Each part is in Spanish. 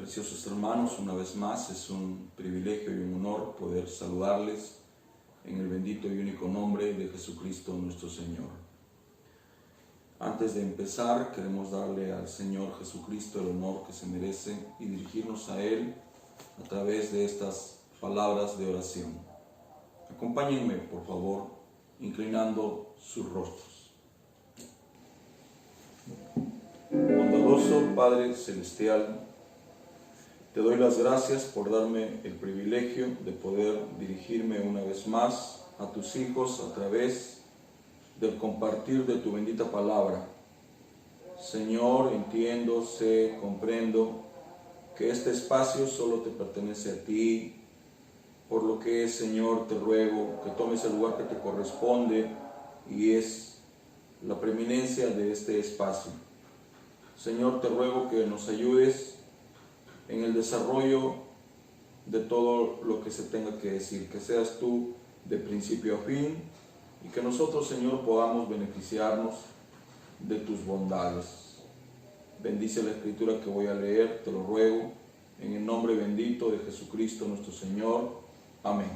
Preciosos hermanos, una vez más es un privilegio y un honor poder saludarles en el bendito y único nombre de Jesucristo nuestro Señor. Antes de empezar, queremos darle al Señor Jesucristo el honor que se merece y dirigirnos a Él a través de estas palabras de oración. Acompáñenme, por favor, inclinando sus rostros. Bondadoso Padre Celestial, te doy las gracias por darme el privilegio de poder dirigirme una vez más a tus hijos a través del compartir de tu bendita palabra. Señor, entiendo, sé, comprendo que este espacio solo te pertenece a ti, por lo que, Señor, te ruego que tomes el lugar que te corresponde y es la preeminencia de este espacio. Señor, te ruego que nos ayudes en el desarrollo de todo lo que se tenga que decir, que seas tú de principio a fin y que nosotros, Señor, podamos beneficiarnos de tus bondades. Bendice la escritura que voy a leer, te lo ruego, en el nombre bendito de Jesucristo nuestro Señor. Amén.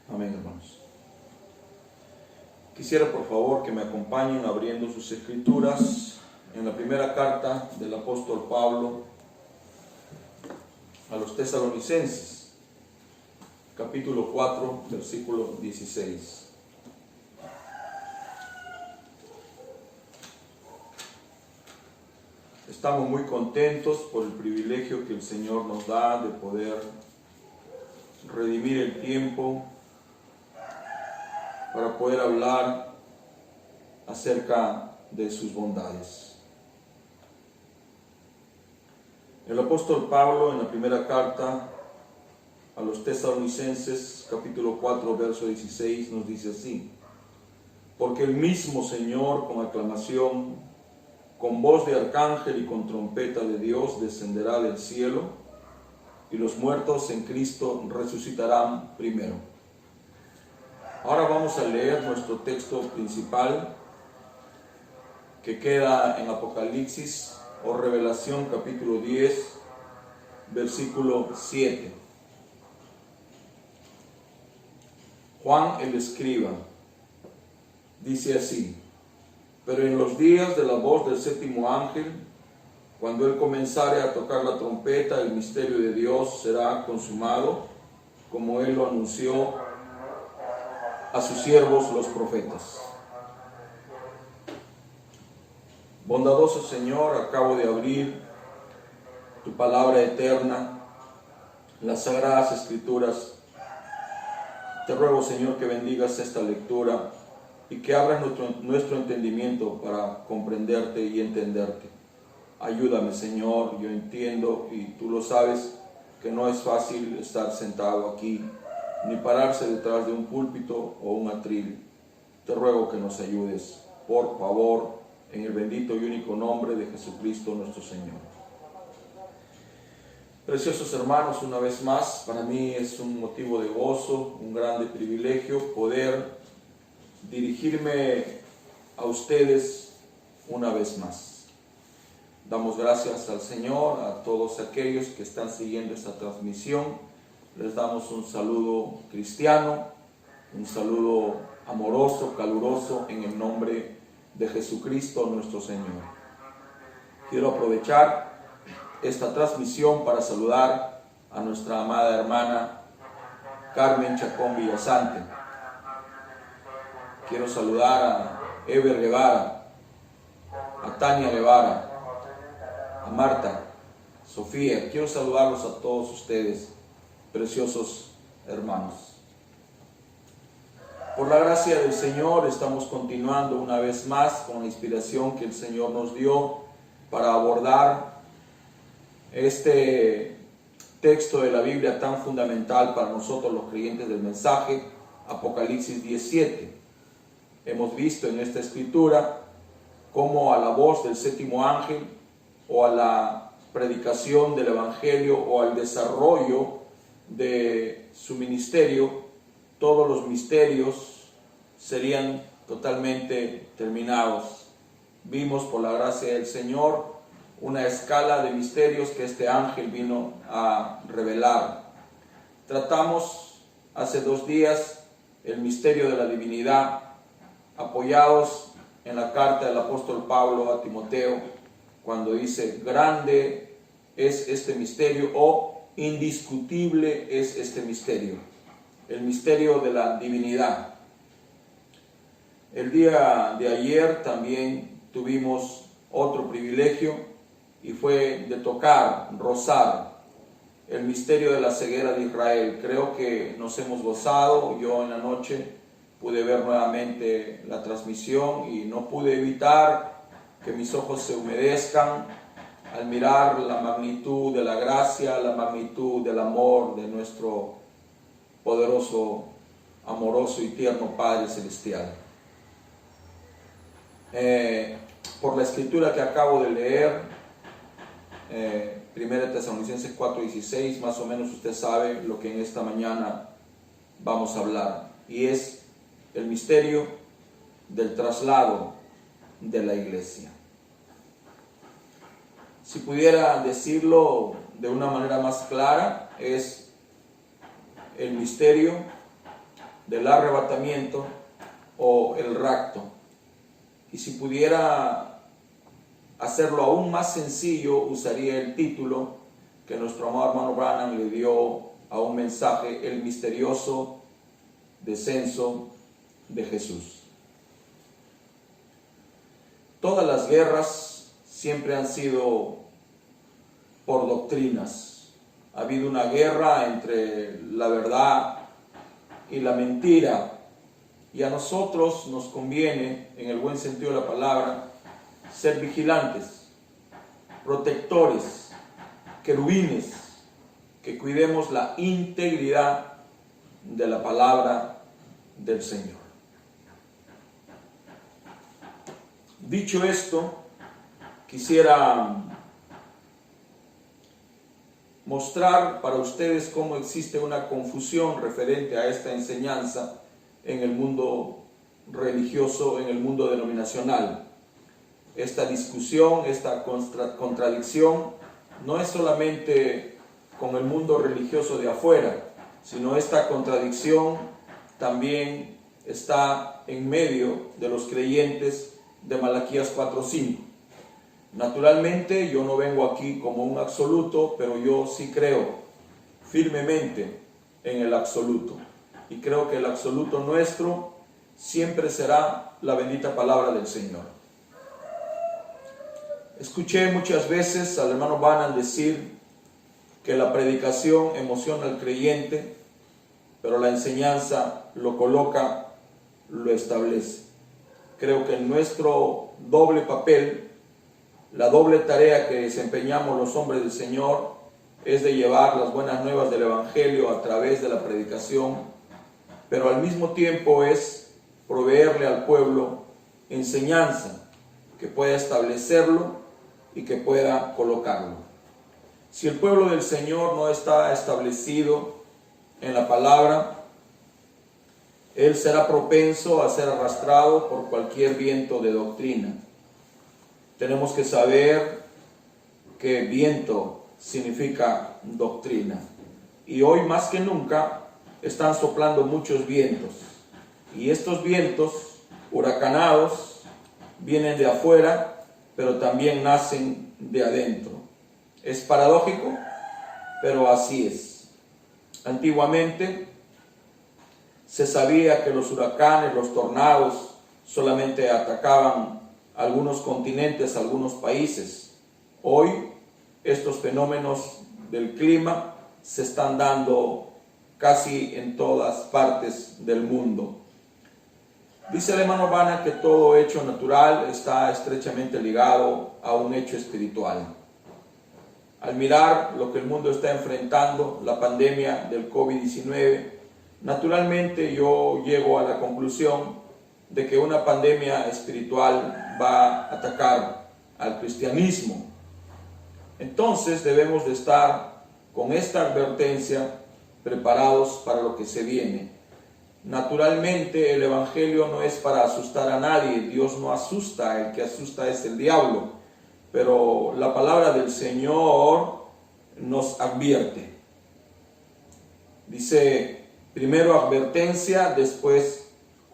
Amén, hermanos. Quisiera, por favor, que me acompañen abriendo sus escrituras en la primera carta del apóstol Pablo a los Tesalonicenses, capítulo 4, versículo 16. Estamos muy contentos por el privilegio que el Señor nos da de poder redimir el tiempo para poder hablar acerca de sus bondades. El apóstol Pablo en la primera carta a los Tesalonicenses, capítulo 4, verso 16, nos dice así: porque el mismo Señor con aclamación, con voz de arcángel y con trompeta de Dios descenderá del cielo, y los muertos en Cristo resucitarán primero. Ahora vamos a leer nuestro texto principal, que queda en Apocalipsis o Revelación capítulo 10, versículo 7. Juan el escriba dice así: pero en los días de la voz del séptimo ángel, cuando él comenzare a tocar la trompeta, el misterio de Dios será consumado, como él lo anunció a sus siervos los profetas. Bondadoso Señor, acabo de abrir tu palabra eterna, las sagradas escrituras. Te ruego, Señor, que bendigas esta lectura y que abras nuestro entendimiento para comprenderte y entenderte. Ayúdame, Señor, yo entiendo y tú lo sabes que no es fácil estar sentado aquí ni pararse detrás de un púlpito o un atril. Te ruego que nos ayudes, por favor, en el bendito y único nombre de Jesucristo nuestro Señor. Preciosos hermanos, una vez más, para mí es un motivo de gozo, un grande privilegio poder dirigirme a ustedes una vez más. Damos gracias al Señor, a todos aquellos que están siguiendo esta transmisión. Les damos un saludo cristiano, un saludo amoroso, caluroso, en el nombre de Jesucristo nuestro Señor. Quiero aprovechar esta transmisión para saludar a nuestra amada hermana Carmen Chacón Villasante. Quiero saludar a Eber Guevara, a Tania Guevara, a Marta, Sofía. Quiero saludarlos a todos ustedes, preciosos hermanos. Por la gracia del Señor estamos continuando una vez más con la inspiración que el Señor nos dio para abordar este texto de la Biblia tan fundamental para nosotros los creyentes del mensaje, Apocalipsis 17. Hemos visto en esta escritura cómo a la voz del séptimo ángel o a la predicación del evangelio o al desarrollo de su ministerio, todos los misterios serían totalmente terminados. vimos por la gracia del Señor una escala de misterios que este ángel vino a revelar. Tratamos hace 2 días el misterio de la divinidad, apoyados en la carta del apóstol Pablo a Timoteo, cuando dice: grande es este misterio, o indiscutible es este misterio, el misterio de la divinidad. El día de ayer también tuvimos otro privilegio, y fue de tocar, rozar el misterio de la ceguera de Israel. Creo que nos hemos gozado. Yo en la noche pude ver nuevamente la transmisión y no pude evitar que mis ojos se humedezcan al mirar la magnitud de la gracia, la magnitud del amor de nuestro poderoso, amoroso y tierno Padre Celestial. Por la escritura que acabo de leer, 1 Tesalonicenses 4:16, más o menos usted sabe lo que en esta mañana vamos a hablar, y es el misterio del traslado de la iglesia. Si pudiera decirlo de una manera más clara, es el misterio del arrebatamiento o el rapto. Y si pudiera hacerlo aún más sencillo, usaría el título que nuestro amado hermano Branham le dio a un mensaje: el misterioso descenso de Jesús. Todas las guerras siempre han sido por doctrinas. Ha habido una guerra entre la verdad y la mentira, y a nosotros nos conviene, en el buen sentido de la palabra, ser vigilantes, protectores, querubines, que cuidemos la integridad de la palabra del Señor. Dicho esto, quisiera mostrar para ustedes cómo existe una confusión referente a esta enseñanza en el mundo religioso, en el mundo denominacional. Esta discusión, esta contradicción, no es solamente con el mundo religioso de afuera, sino esta contradicción también está en medio de los creyentes de Malaquías 4:5. Naturalmente, yo no vengo aquí como un absoluto, pero yo sí creo firmemente en el absoluto. Y creo que el absoluto nuestro siempre será la bendita palabra del Señor. Escuché muchas veces al hermano Branham decir que la predicación emociona al creyente, pero la enseñanza lo coloca, lo establece. Creo que en nuestro doble papel, la doble tarea que desempeñamos los hombres del Señor es de llevar las buenas nuevas del Evangelio a través de la predicación, pero al mismo tiempo es proveerle al pueblo enseñanza que pueda establecerlo y que pueda colocarlo. Si el pueblo del Señor no está establecido en la palabra, él será propenso a ser arrastrado por cualquier viento de doctrina. Tenemos que saber que viento significa doctrina. Y hoy más que nunca están soplando muchos vientos. Y estos vientos huracanados vienen de afuera, pero también nacen de adentro. Es paradójico, pero así es. Antiguamente se sabía que los huracanes, los tornados, solamente atacaban algunos continentes, algunos países. Hoy estos fenómenos del clima se están dando casi en todas partes del mundo. Dice el hermano Branham que todo hecho natural está estrechamente ligado a un hecho espiritual. Al mirar lo que el mundo está enfrentando, la pandemia del COVID-19, naturalmente yo llego a la conclusión de que una pandemia espiritual va a atacar al cristianismo. Entonces debemos de estar con esta advertencia preparados para lo que se viene. Naturalmente el Evangelio no es para asustar a nadie, Dios no asusta, el que asusta es el diablo, pero la palabra del Señor nos advierte. Dice, primero advertencia, después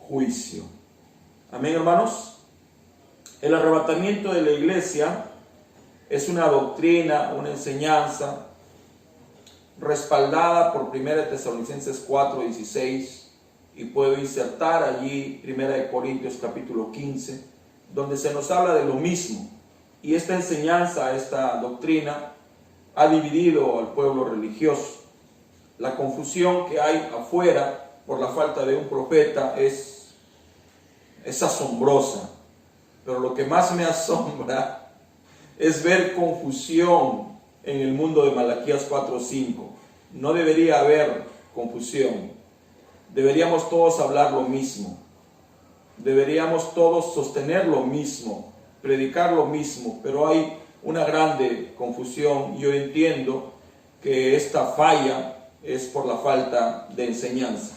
juicio. Amén, hermanos. El arrebatamiento de la iglesia es una doctrina, una enseñanza respaldada por 1 Tesalonicenses 4:16, y puedo insertar allí 1 Corintios capítulo 15, donde se nos habla de lo mismo. Y esta enseñanza, esta doctrina, ha dividido al pueblo religioso. La confusión que hay afuera por la falta de un profeta es asombrosa, pero lo que más me asombra es ver confusión en el mundo de Malaquías 4:5. No debería haber confusión. Deberíamos todos hablar lo mismo. Deberíamos todos sostener lo mismo, predicar lo mismo, pero hay una grande confusión. Yo entiendo que esta falla es por la falta de enseñanza.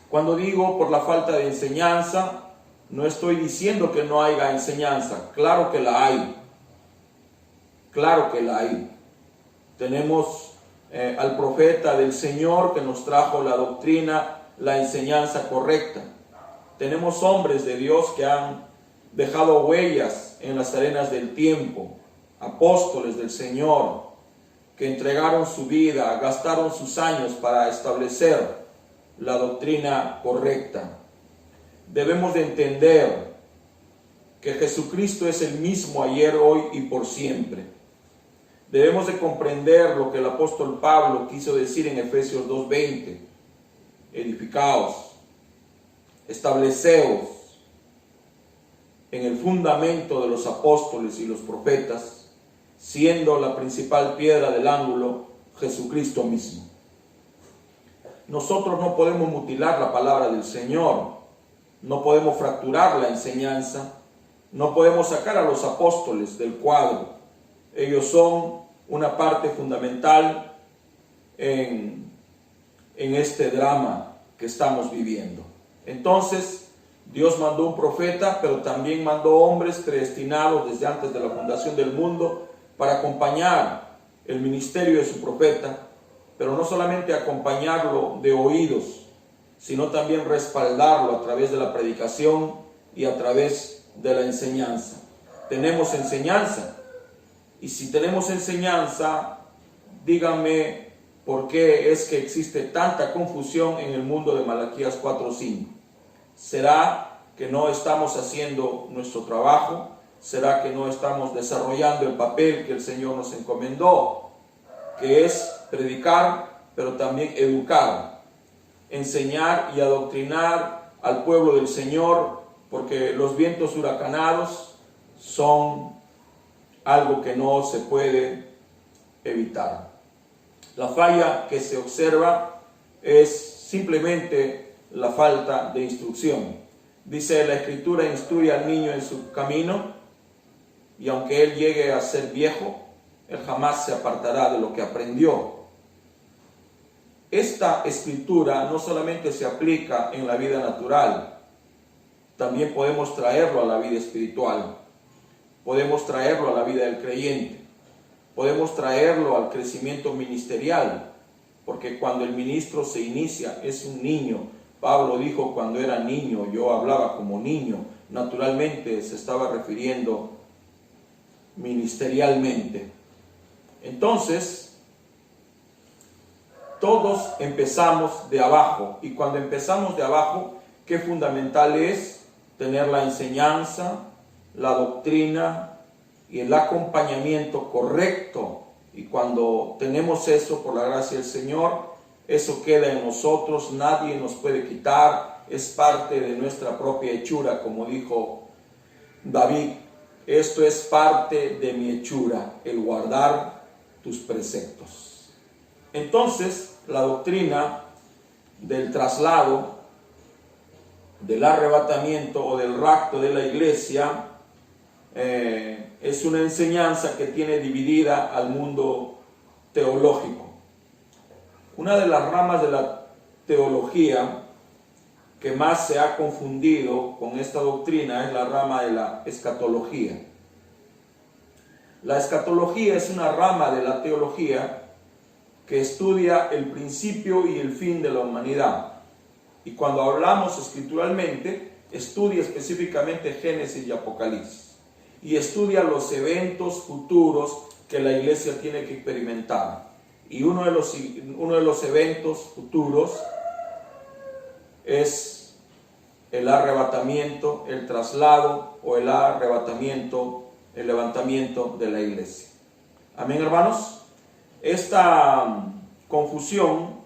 Cuando digo por la falta de enseñanza, no estoy diciendo que no haya enseñanza. Claro que la hay. Claro que la hay. Tenemos al profeta del Señor que nos trajo la doctrina, la enseñanza correcta. Tenemos hombres de Dios que han dejado huellas en las arenas del tiempo, apóstoles del Señor, que entregaron su vida, gastaron sus años para establecer la doctrina correcta. Debemos de entender que Jesucristo es el mismo ayer, hoy y por siempre. Debemos de comprender lo que el apóstol Pablo quiso decir en Efesios 2:20. Edificaos, estableceos en el fundamento de los apóstoles y los profetas, siendo la principal piedra del ángulo Jesucristo mismo. Nosotros no podemos mutilar la palabra del Señor, no podemos fracturar la enseñanza, no podemos sacar a los apóstoles del cuadro. Ellos son una parte fundamental en este drama que estamos viviendo. Entonces, Dios mandó un profeta, pero también mandó hombres predestinados desde antes de la fundación del mundo para acompañar el ministerio de su profeta, pero no solamente acompañarlo de oídos, sino también respaldarlo a través de la predicación y a través de la enseñanza. Tenemos enseñanza, y si tenemos enseñanza, díganme por qué es que existe tanta confusión en el mundo de Malaquías 4:5. ¿Será que no estamos haciendo nuestro trabajo? ¿Será que no estamos desarrollando el papel que el Señor nos encomendó? Que es predicar, pero también educar, enseñar y adoctrinar al pueblo del Señor, porque los vientos huracanados son algo que no se puede evitar. La falla que se observa es simplemente la falta de instrucción. Dice la Escritura: instruye al niño en su camino, y aunque él llegue a ser viejo, él jamás se apartará de lo que aprendió. Esta escritura no solamente se aplica en la vida natural, también podemos traerlo a la vida espiritual, podemos traerlo a la vida del creyente, podemos traerlo al crecimiento ministerial, porque cuando el ministro se inicia es un niño. Pablo dijo: cuando era niño yo hablaba como niño. Naturalmente se estaba refiriendo ministerialmente. Entonces, todos empezamos de abajo, y cuando empezamos de abajo, qué fundamental es tener la enseñanza, la doctrina y el acompañamiento correcto. Y cuando tenemos eso, por la gracia del Señor, eso queda en nosotros, nadie nos puede quitar, es parte de nuestra propia hechura, como dijo David: esto es parte de mi hechura, el guardar tus preceptos. Entonces, la doctrina del traslado, del arrebatamiento o del rapto de la iglesia es una enseñanza que tiene dividida al mundo teológico. Una de las ramas de la teología que más se ha confundido con esta doctrina es la rama de la escatología. La escatología es una rama de la teología que estudia el principio y el fin de la humanidad. Y cuando hablamos escrituralmente, estudia específicamente Génesis y Apocalipsis. Y estudia los eventos futuros que la iglesia tiene que experimentar. Y uno de los eventos futuros es el arrebatamiento, el traslado o el arrebatamiento, el levantamiento de la iglesia. Amén, hermanos. Esta confusión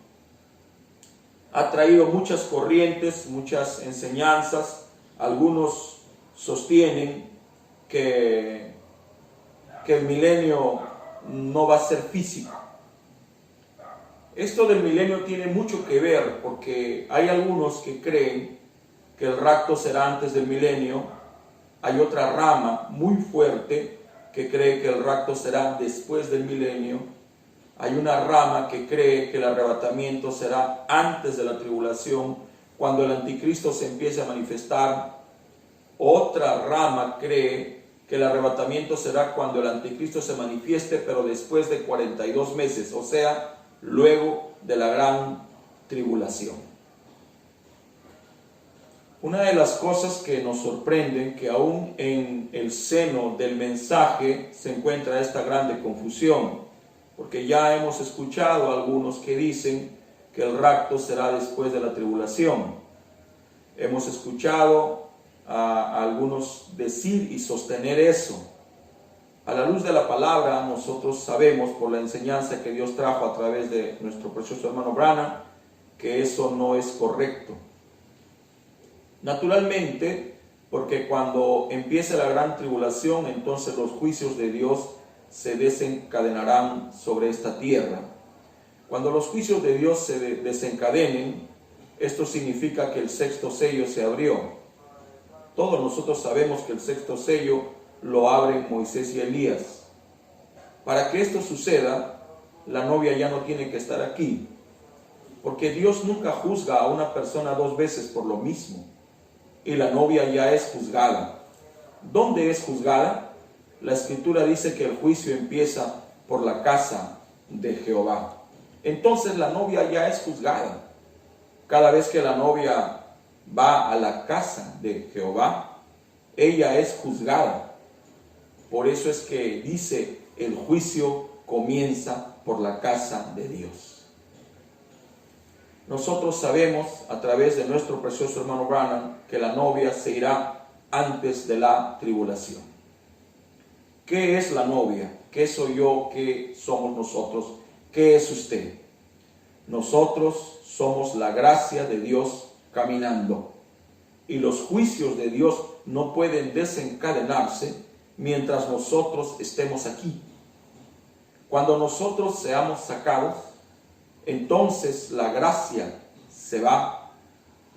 ha traído muchas corrientes, muchas enseñanzas. Algunos sostienen que el milenio no va a ser físico. Esto del milenio tiene mucho que ver porque hay algunos que creen que el rapto será antes del milenio. Hay otra rama muy fuerte que cree que el rapto será después del milenio. Hay una rama que cree que el arrebatamiento será antes de la tribulación, cuando el anticristo se empiece a manifestar. Otra rama cree que el arrebatamiento será cuando el anticristo se manifieste, pero después de 42 meses, o sea, luego de la gran tribulación. Una de las cosas que nos sorprenden, que aún en el seno del mensaje se encuentra esta grande confusión, porque ya hemos escuchado a algunos que dicen que el rapto será después de la tribulación. Hemos escuchado a algunos decir y sostener eso. A la luz de la palabra, nosotros sabemos por la enseñanza que Dios trajo a través de nuestro precioso hermano Branham, que eso no es correcto. Naturalmente, porque cuando empiece la gran tribulación, entonces los juicios de Dios se desencadenarán sobre esta tierra. Cuando los juicios de Dios se desencadenen, esto significa que el sexto sello se abrió. Todos nosotros sabemos que el sexto sello lo abren Moisés y Elías. Para que esto suceda, la novia ya no tiene que estar aquí, porque Dios nunca juzga a una persona dos veces por lo mismo, y la novia ya es juzgada. ¿Dónde es juzgada? La Escritura dice que el juicio empieza por la casa de Jehová. Entonces la novia ya es juzgada. Cada vez que la novia va a la casa de Jehová, ella es juzgada. Por eso es que dice, el juicio comienza por la casa de Dios. Nosotros sabemos a través de nuestro precioso hermano Branham que la novia se irá antes de la tribulación. ¿Qué es la novia? ¿Qué soy yo? ¿Qué somos nosotros? ¿Qué es usted? Nosotros somos la gracia de Dios caminando. Y los juicios de Dios no pueden desencadenarse mientras nosotros estemos aquí. Cuando nosotros seamos sacados, entonces la gracia se va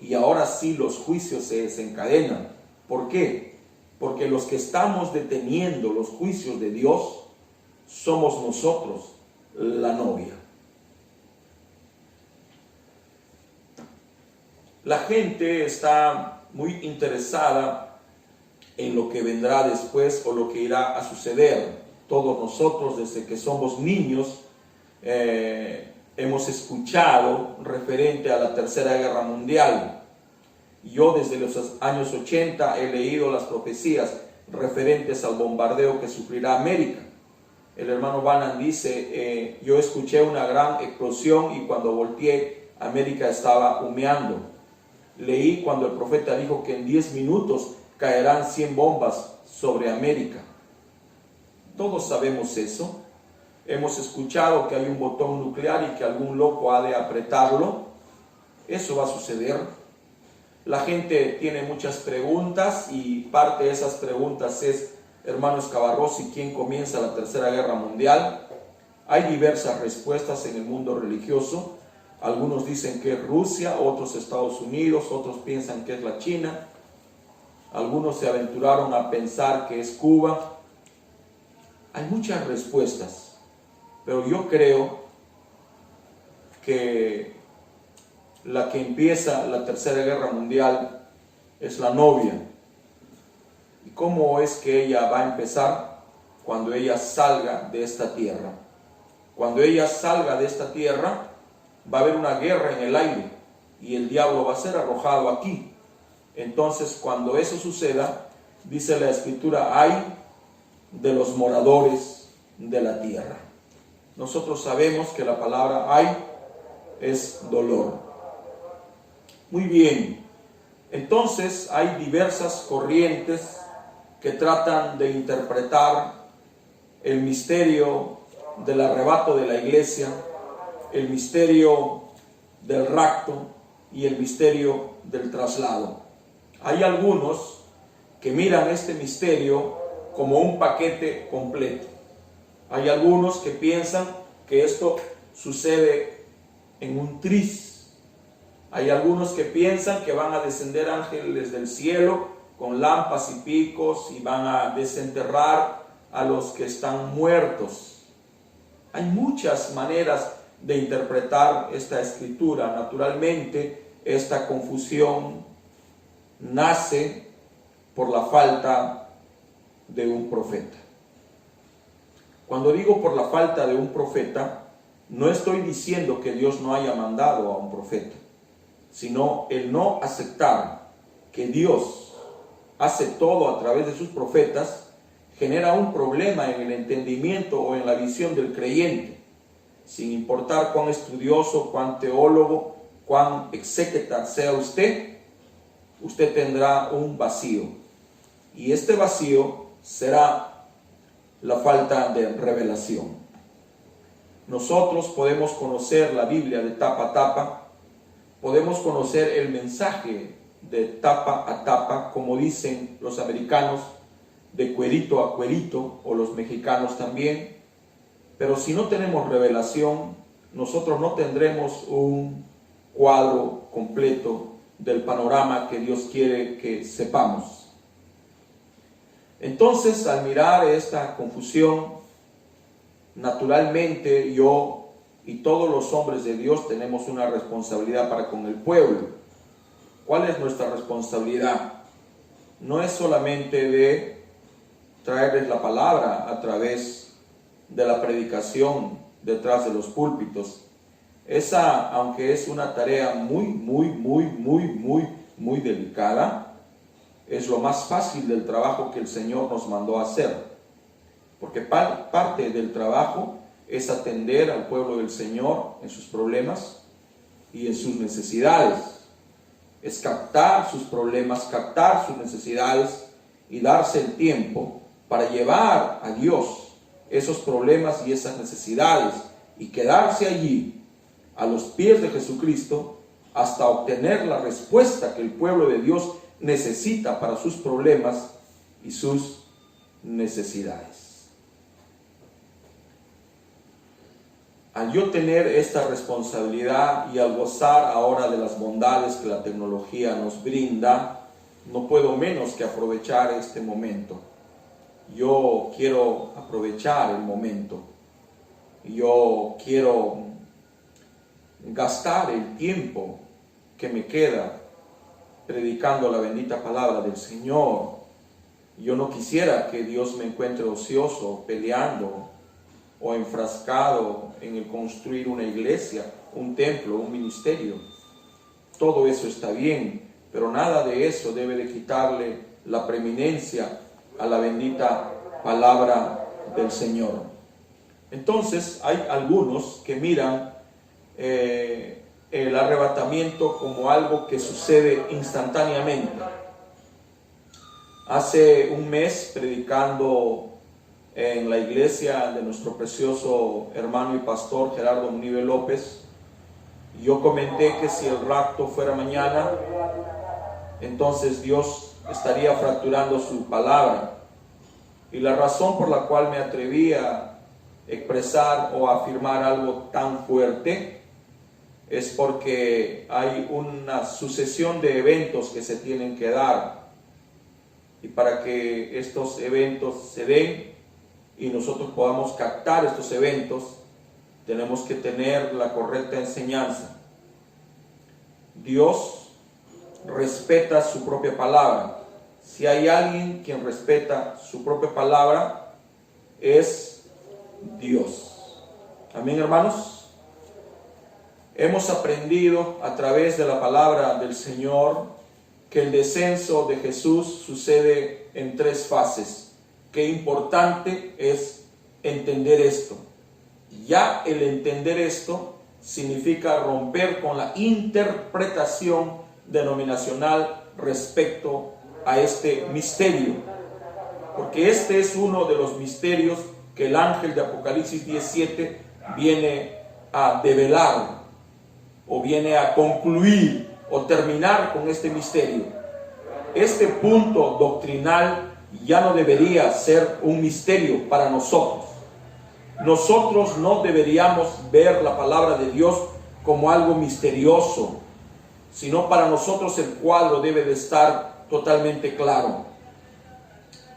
y ahora sí los juicios se desencadenan. ¿Por qué? Porque los que estamos deteniendo los juicios de Dios somos nosotros, la novia. La gente está muy interesada en lo que vendrá después o lo que irá a suceder. Todos nosotros, desde que somos niños, hemos escuchado referente a la Tercera Guerra Mundial. Yo desde los años 80 he leído las profecías referentes al bombardeo que sufrirá América. El hermano Branham dice, yo escuché una gran explosión y cuando volteé, América estaba humeando. Leí cuando el profeta dijo que en 10 minutos caerán 100 bombas sobre América. Todos sabemos eso. Hemos escuchado que hay un botón nuclear y que algún loco ha de apretarlo. Eso va a suceder. La gente tiene muchas preguntas y parte de esas preguntas es, hermano Escabarrossi, ¿quién comienza la Tercera Guerra Mundial? Hay diversas respuestas en el mundo religioso. Algunos dicen que es Rusia, otros Estados Unidos, otros piensan que es la China. Algunos se aventuraron a pensar que es Cuba. Hay muchas respuestas, pero yo creo que la que empieza la Tercera Guerra Mundial es la novia. ¿Y cómo es que ella va a empezar? Cuando ella salga de esta tierra. Cuando ella salga de esta tierra, va a haber una guerra en el aire y el diablo va a ser arrojado aquí. Entonces, cuando eso suceda, dice la Escritura, ay de los moradores de la tierra. Nosotros sabemos que la palabra ay es dolor. Muy bien, entonces hay diversas corrientes que tratan de interpretar el misterio del arrebato de la iglesia, el misterio del rapto y el misterio del traslado. Hay algunos que miran este misterio como un paquete completo. Hay algunos que piensan que esto sucede en un tris. Hay algunos que piensan que van a descender ángeles del cielo con lámparas y picos y van a desenterrar a los que están muertos. Hay muchas maneras de interpretar esta escritura. Naturalmente, esta confusión nace por la falta de un profeta. Cuando digo por la falta de un profeta, no estoy diciendo que Dios no haya mandado a un profeta, sino el no aceptar que Dios hace todo a través de sus profetas genera un problema en el entendimiento o en la visión del creyente. Sin importar cuán estudioso, cuán teólogo, cuán exégeta sea usted tendrá un vacío. Y este vacío será la falta de revelación. Nosotros podemos conocer la Biblia de tapa a tapa, podemos conocer el mensaje de tapa a tapa, como dicen los americanos, de cuerito a cuerito, o los mexicanos también, pero si no tenemos revelación, nosotros no tendremos un cuadro completo del panorama que Dios quiere que sepamos. Entonces, al mirar esta confusión, naturalmente yo y todos los hombres de Dios tenemos una responsabilidad para con el pueblo. ¿Cuál es nuestra responsabilidad? No es solamente de traerles la palabra a través de la predicación detrás de los púlpitos. Esa, aunque es una tarea muy delicada, es lo más fácil del trabajo que el Señor nos mandó a hacer. Porque parte del trabajo es atender al pueblo del Señor en sus problemas y en sus necesidades. Es captar sus problemas, captar sus necesidades y darse el tiempo para llevar a Dios esos problemas y esas necesidades y quedarse allí a los pies de Jesucristo hasta obtener la respuesta que el pueblo de Dios necesita para sus problemas y sus necesidades. Al yo tener esta responsabilidad y al gozar ahora de las bondades que la tecnología nos brinda, no puedo menos que aprovechar este momento. Yo quiero aprovechar el momento. Yo quiero gastar el tiempo que me queda predicando la bendita palabra del Señor. Yo no quisiera que Dios me encuentre ocioso, peleando o enfrascado en el construir una iglesia, un templo, un ministerio. Todo eso está bien, pero nada de eso debe de quitarle la preeminencia a la bendita palabra del Señor. Entonces hay algunos que miran el arrebatamiento como algo que sucede instantáneamente. Hace un mes, predicando en la iglesia de nuestro precioso hermano y pastor Gerardo Munive López, yo comenté que si el rapto fuera mañana, entonces Dios estaría fracturando su palabra. Y la razón por la cual me atreví a expresar o afirmar algo tan fuerte es porque hay una sucesión de eventos que se tienen que dar, y para que estos eventos se den y nosotros podamos captar estos eventos, tenemos que tener la correcta enseñanza. Dios respeta su propia palabra. Si hay alguien quien respeta su propia palabra, es Dios. Amén, hermanos. Hemos aprendido a través de la palabra del Señor que el descenso de Jesús sucede en 3 fases. Qué importante es entender esto. Ya el entender esto significa romper con la interpretación denominacional respecto a este misterio, porque este es uno de los misterios que el ángel de Apocalipsis 17 viene a develar, o viene a concluir o terminar con este misterio. Este punto doctrinal ya no debería ser un misterio para nosotros. Nosotros no deberíamos ver la palabra de Dios como algo misterioso, sino para nosotros el cuadro debe de estar totalmente claro.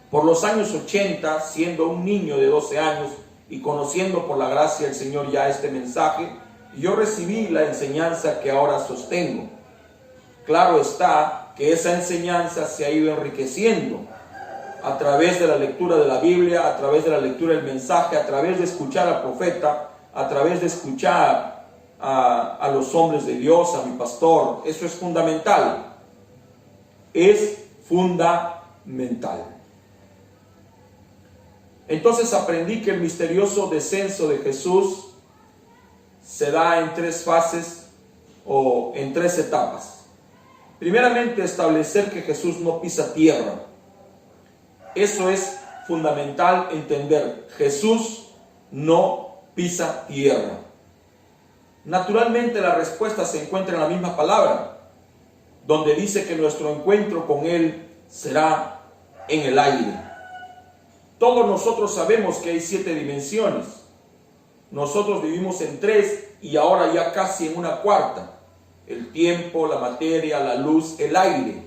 Por los años 80, siendo un niño de 12 años y conociendo por la gracia del Señor ya este mensaje, yo recibí la enseñanza que ahora sostengo. Claro está que esa enseñanza se ha ido enriqueciendo a través de la lectura de la Biblia, a través de la lectura del mensaje, a través de escuchar al profeta, a través de escuchar a los hombres de Dios, a mi pastor. Eso es fundamental. Es fundamental. Entonces aprendí que el misterioso descenso de Jesús se da en 3 fases o en 3 etapas. Primeramente, establecer que Jesús no pisa tierra. Eso es fundamental entender. Jesús no pisa tierra. Naturalmente la respuesta se encuentra en la misma palabra, donde dice que nuestro encuentro con Él será en el aire. Todos nosotros sabemos que hay 7 dimensiones. Nosotros vivimos en 3 y ahora ya casi en una 4. El tiempo, la materia, la luz, el aire.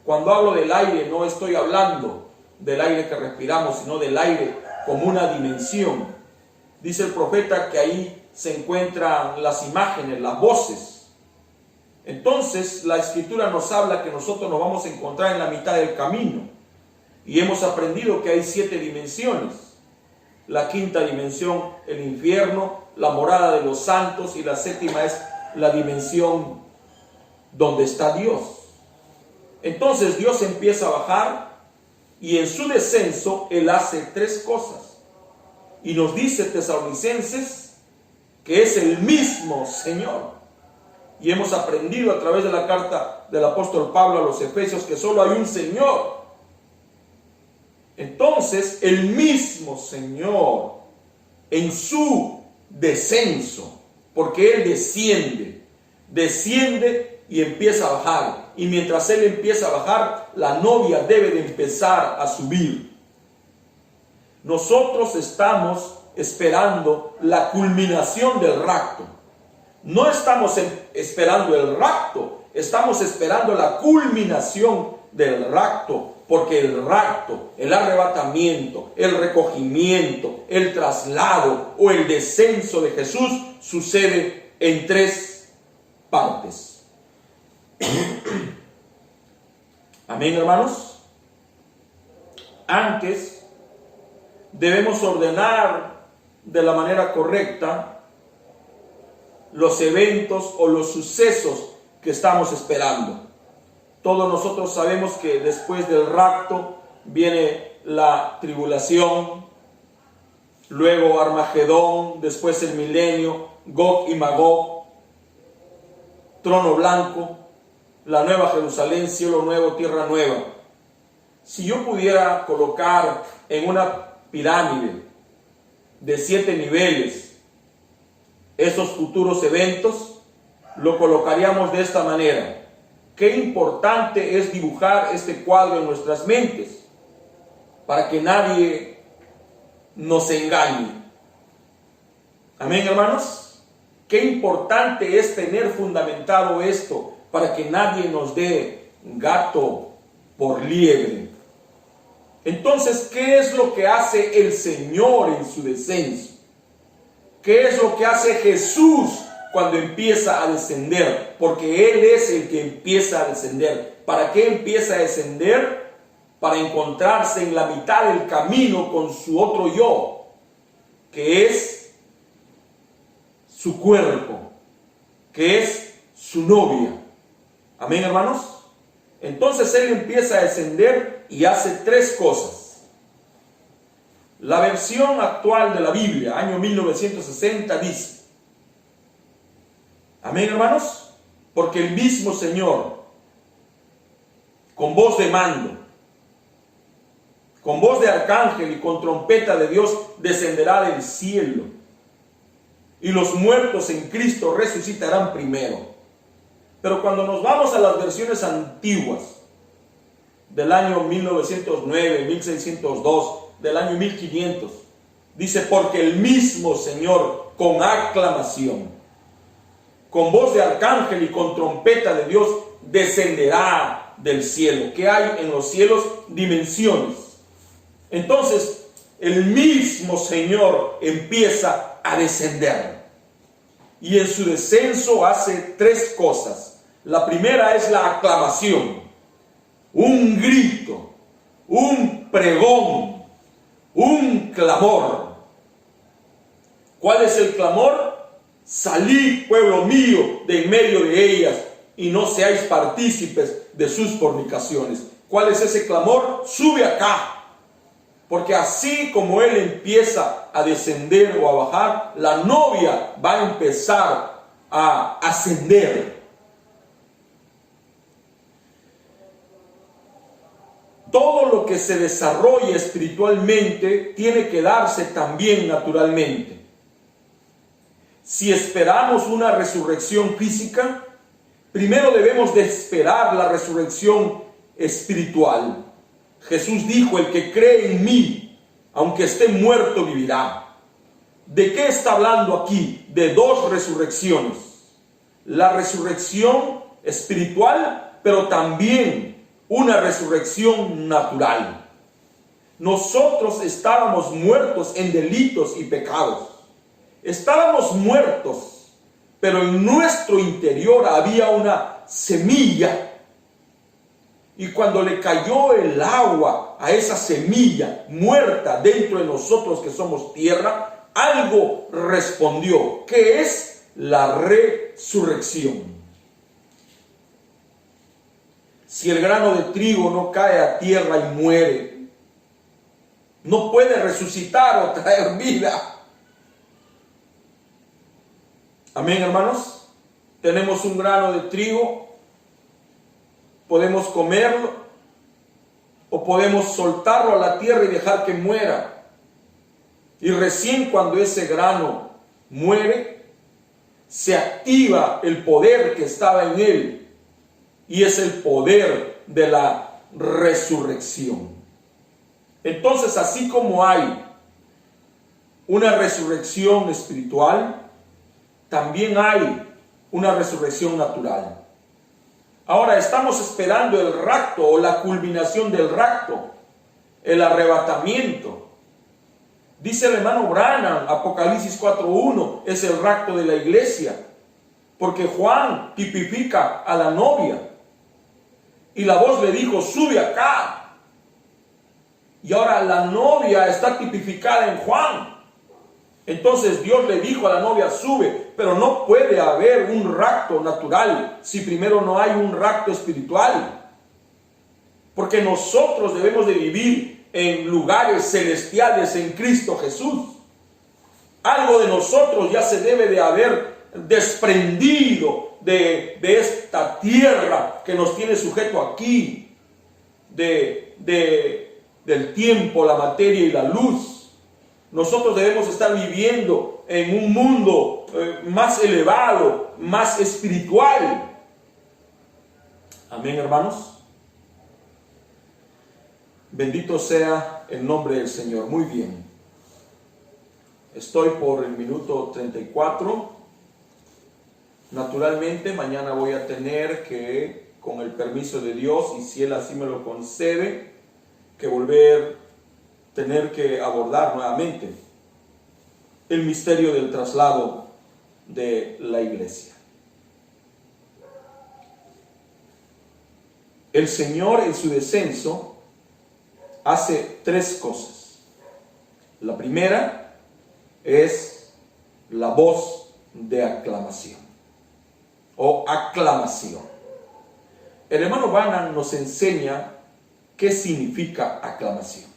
Cuando hablo del aire no estoy hablando del aire que respiramos, sino del aire como una dimensión. Dice el profeta que ahí se encuentran las imágenes, las voces. Entonces la Escritura nos habla que nosotros nos vamos a encontrar en la mitad del camino. Y hemos aprendido que hay 7 dimensiones. La 5ª dimensión, el infierno, la morada de los santos, y la 7ª es la dimensión donde está Dios. Entonces Dios empieza a bajar y en su descenso Él hace 3 cosas. Y nos dice Tesalonicenses que es el mismo Señor. Y hemos aprendido a través de la carta del apóstol Pablo a los Efesios que solo hay un Señor. Entonces, el mismo Señor en su descenso, porque Él desciende y empieza a bajar. Y mientras Él empieza a bajar, la novia debe de empezar a subir. Nosotros estamos esperando la culminación del rapto. No estamos esperando el rapto, estamos esperando la culminación del rapto. Porque el rapto, el arrebatamiento, el recogimiento, el traslado o el descenso de Jesús sucede en 3 partes. Amén, hermanos. Antes debemos ordenar de la manera correcta los eventos o los sucesos que estamos esperando. Todos nosotros sabemos que después del rapto viene la tribulación, luego Armagedón, después el milenio, Gog y Magog, trono blanco, la nueva Jerusalén, cielo nuevo, tierra nueva. Si yo pudiera colocar en una pirámide de 7 niveles esos futuros eventos, lo colocaríamos de esta manera. Qué importante es dibujar este cuadro en nuestras mentes para que nadie nos engañe. Amén, hermanos. Qué importante es tener fundamentado esto para que nadie nos dé gato por liebre. Entonces, ¿qué es lo que hace el Señor en su descenso? ¿Qué es lo que hace Jesús cuando empieza a descender, porque Él es el que empieza a descender. ¿Para qué empieza a descender? Para encontrarse en la mitad del camino con su otro yo, que es su cuerpo, que es su novia. Amén, hermanos. Entonces Él empieza a descender y hace tres cosas. La versión actual de la Biblia, año 1960, dice: amén, hermanos, porque el mismo Señor, con voz de mando, con voz de arcángel y con trompeta de Dios, descenderá del cielo, y los muertos en Cristo resucitarán primero. Pero cuando nos vamos a las versiones antiguas, del año 1909, 1602, del año 1500, dice: porque el mismo Señor, con aclamación, con voz de arcángel y con trompeta de Dios, descenderá del cielo. ¿Qué hay en los cielos? Dimensiones. Entonces, el mismo Señor empieza a descender. Y en su descenso hace tres cosas. La primera es la aclamación. Un grito, un pregón, un clamor. ¿Cuál es el clamor? Salid, pueblo mío, de en medio de ellas, y no seáis partícipes de sus fornicaciones. ¿Cuál es ese clamor? Sube acá. Porque así como Él empieza a descender o a bajar, la novia va a empezar a ascender. Todo lo que se desarrolla espiritualmente tiene que darse también naturalmente. Si esperamos una resurrección física, primero debemos de esperar la resurrección espiritual. Jesús dijo: el que cree en mí, aunque esté muerto, vivirá. ¿De qué está hablando aquí? De dos resurrecciones. La resurrección espiritual, pero también una resurrección natural. Nosotros estábamos muertos en delitos y pecados. Estábamos muertos, pero en nuestro interior había una semilla. Y cuando le cayó el agua a esa semilla muerta dentro de nosotros que somos tierra, algo respondió, que es la resurrección. Si el grano de trigo no cae a tierra y muere, no puede resucitar o traer vida. Amén, hermanos. Tenemos un grano de trigo, podemos comerlo o podemos soltarlo a la tierra y dejar que muera. Y recién cuando ese grano muere, se activa el poder que estaba en él, y es el poder de la resurrección. Entonces, así como hay una resurrección espiritual, también hay una resurrección natural. Ahora estamos esperando el rapto o la culminación del rapto, el arrebatamiento. Dice el hermano Branham, Apocalipsis 4:1, es el rapto de la iglesia, porque Juan tipifica a la novia. Y la voz le dijo: sube acá. Y ahora la novia está tipificada en Juan. Entonces Dios le dijo a la novia: sube, pero no puede haber un rapto natural si primero no hay un rapto espiritual. Porque nosotros debemos de vivir en lugares celestiales en Cristo Jesús. Algo de nosotros ya se debe de haber desprendido de esta tierra que nos tiene sujeto aquí, del tiempo, la materia y la luz. Nosotros debemos estar viviendo en un mundo más elevado, más espiritual. Amén, hermanos. Bendito sea el nombre del Señor. Muy bien. Estoy por el minuto 34. Naturalmente, mañana voy a tener que, con el permiso de Dios, y si Él así me lo concede, que tener que abordar nuevamente el misterio del traslado de la iglesia. El Señor en su descenso hace tres cosas. La primera es la voz de aclamación o aclamación. El hermano Branham nos enseña qué significa aclamación.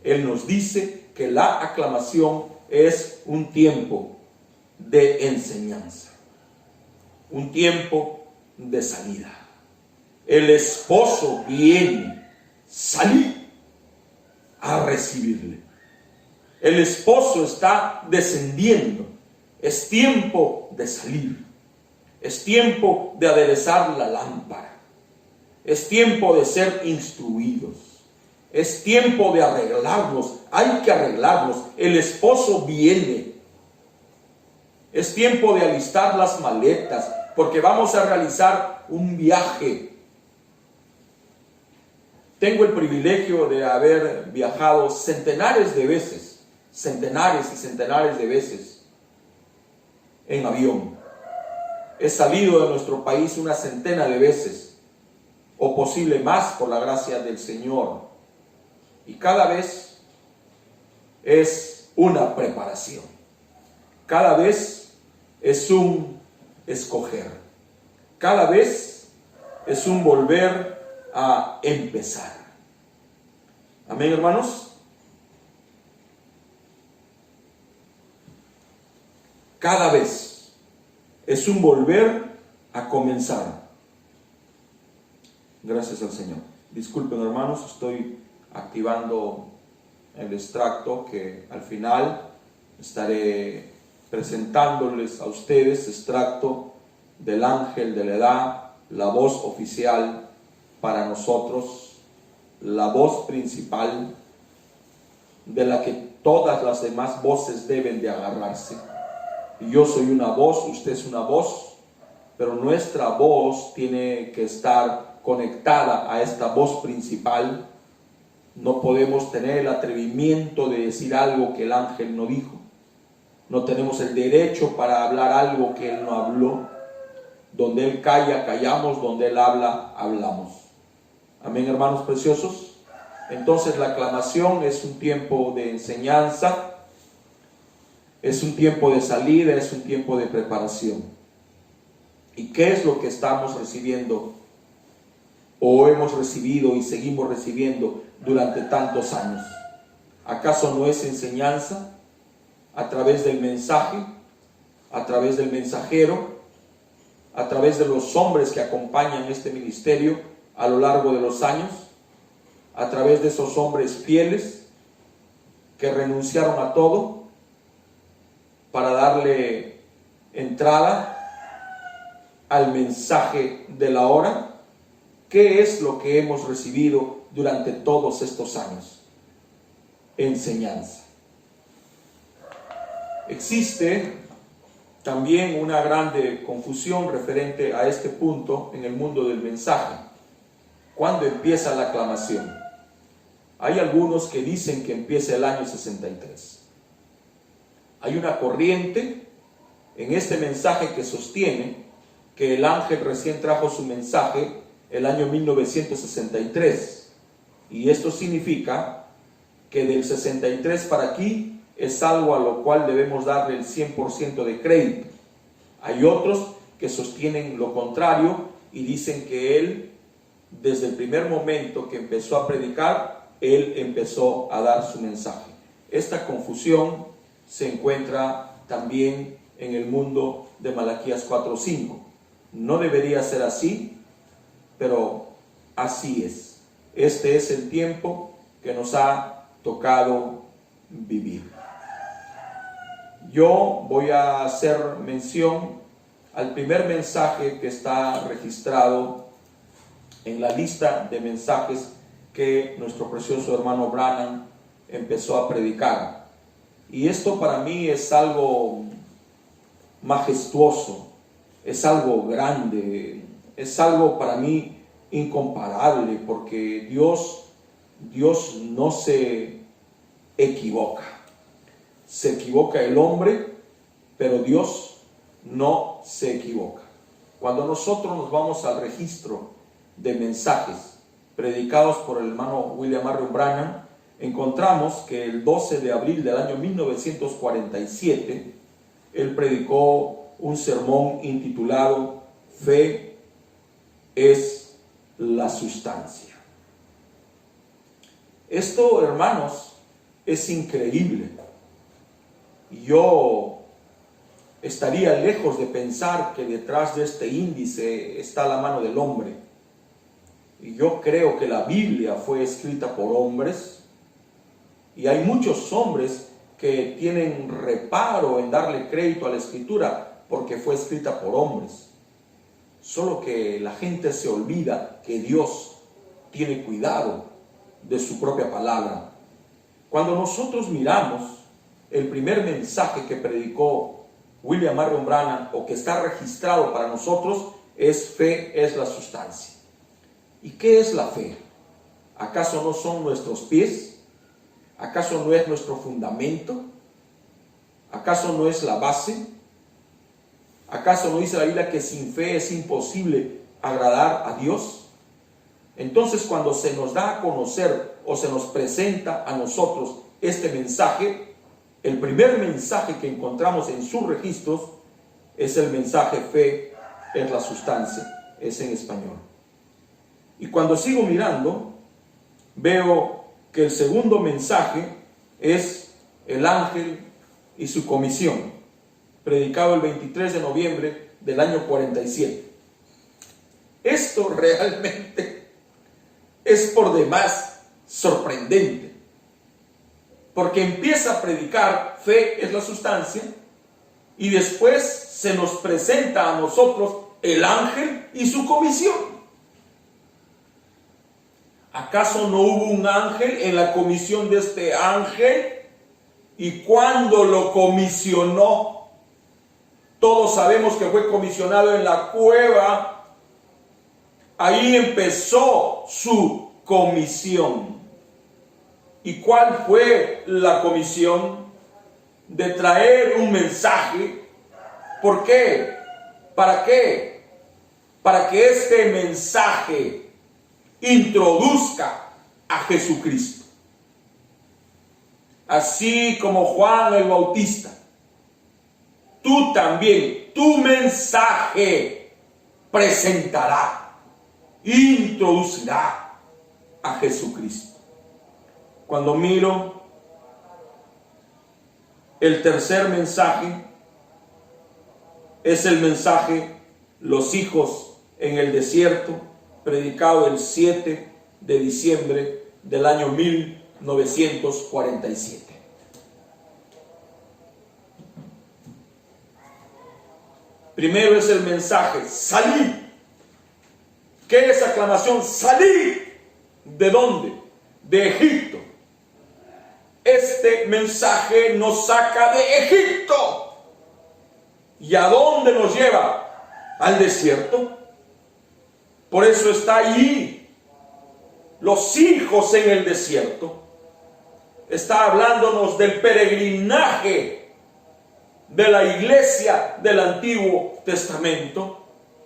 Él nos dice que la aclamación es un tiempo de enseñanza, un tiempo de salida. El esposo viene, salí a recibirle. El esposo está descendiendo. Es tiempo de salir. Es tiempo de aderezar la lámpara. Es tiempo de ser instruidos. Es tiempo de arreglarnos. Hay que arreglarnos. El esposo viene. Es tiempo de alistar las maletas, porque vamos a realizar un viaje. Tengo el privilegio de haber viajado centenares de veces, centenares y centenares de veces en avión. He salido de nuestro país una centena de veces, o posible más por la gracia del Señor. Y cada vez es una preparación. Cada vez es un escoger. Cada vez es un volver a empezar. Amén, hermanos. Cada vez es un volver a comenzar. Gracias al Señor. Disculpen, hermanos, estoy activando el extracto que al final estaré presentándoles a ustedes, extracto del ángel de la edad, la voz oficial para nosotros, la voz principal de la que todas las demás voces deben de agarrarse. Yo soy una voz, usted es una voz, pero nuestra voz tiene que estar conectada a esta voz principal. No podemos tener el atrevimiento de decir algo que el ángel no dijo. No tenemos el derecho para hablar algo que él no habló. Donde él calla, callamos. Donde él habla, hablamos. Amén, hermanos preciosos. Entonces la aclamación es un tiempo de enseñanza, es un tiempo de salida, es un tiempo de preparación. ¿Y qué es lo que estamos recibiendo o hemos recibido y seguimos recibiendo durante tantos años? ¿Acaso no es enseñanza a través del mensaje, a través del mensajero, a través de los hombres que acompañan este ministerio a lo largo de los años, a través de esos hombres fieles que renunciaron a todo para darle entrada al mensaje de la hora? ¿Qué es lo que hemos recibido durante todos estos años? Enseñanza. Existe también una grande confusión referente a este punto en el mundo del mensaje. ¿Cuándo empieza la aclamación? Hay algunos que dicen que empieza el año 63. Hay una corriente en este mensaje que sostiene que el ángel recién trajo su mensaje el año 1963. Y esto significa que del 63 para aquí es algo a lo cual debemos darle el 100% de crédito. Hay otros que sostienen lo contrario y dicen que él, desde el primer momento que empezó a predicar, él empezó a dar su mensaje. Esta confusión se encuentra también en el mundo de Malaquías 4:5. No debería ser así, pero así es. Este es el tiempo que nos ha tocado vivir. Yo voy a hacer mención al primer mensaje que está registrado en la lista de mensajes que nuestro precioso hermano Branham empezó a predicar. Y esto para mí es algo majestuoso, es algo grande, es algo para mí incomparable, porque Dios no se equivoca. Se equivoca el hombre, pero Dios no se equivoca. Cuando nosotros nos vamos al registro de mensajes predicados por el hermano William Marion Branham, encontramos que el 12 de abril del año 1947, él predicó un sermón intitulado Fe es la sustancia. Esto, hermanos, es increíble. Yo estaría lejos de pensar que detrás de este índice está la mano del hombre. Y yo creo que la Biblia fue escrita por hombres, y hay muchos hombres que tienen reparo en darle crédito a la Escritura porque fue escrita por hombres. Solo que la gente se olvida que Dios tiene cuidado de su propia palabra. Cuando nosotros miramos el primer mensaje que predicó William Marion Branham, o que está registrado para nosotros, es fe es la sustancia. ¿Y qué es la fe? ¿Acaso no son nuestros pies? ¿Acaso no es nuestro fundamento? ¿Acaso no es la base? ¿Acaso no dice la Biblia que sin fe es imposible agradar a Dios? Entonces, cuando se nos da a conocer o se nos presenta a nosotros este mensaje, el primer mensaje que encontramos en sus registros es el mensaje fe es la sustancia, es en español. Y cuando sigo mirando, veo que el segundo mensaje es el ángel y su comisión, predicado el 23 de noviembre del año 47. Esto realmente es por demás sorprendente, porque empieza a predicar fe es la sustancia y después se nos presenta a nosotros el ángel y su comisión. ¿Acaso no hubo un ángel en la comisión de este ángel? Y cuando lo comisionó, todos sabemos que fue comisionado en la cueva. Ahí empezó su comisión. ¿Y cuál fue la comisión? De traer un mensaje. ¿Por qué? ¿Para qué? Para que este mensaje introduzca a Jesucristo. Así como Juan el Bautista, tú también, tu mensaje presentará, introducirá a Jesucristo. Cuando miro el tercer mensaje, es el mensaje Los hijos en el desierto, predicado el 7 de diciembre del año 1947. Primero es el mensaje, salid. ¿Qué es aclamación? Salid. ¿De dónde? De Egipto. Este mensaje nos saca de Egipto. ¿Y a dónde nos lleva? Al desierto. Por eso está allí, los hijos en el desierto. Está hablándonos del peregrinaje de la iglesia del Antiguo Testamento.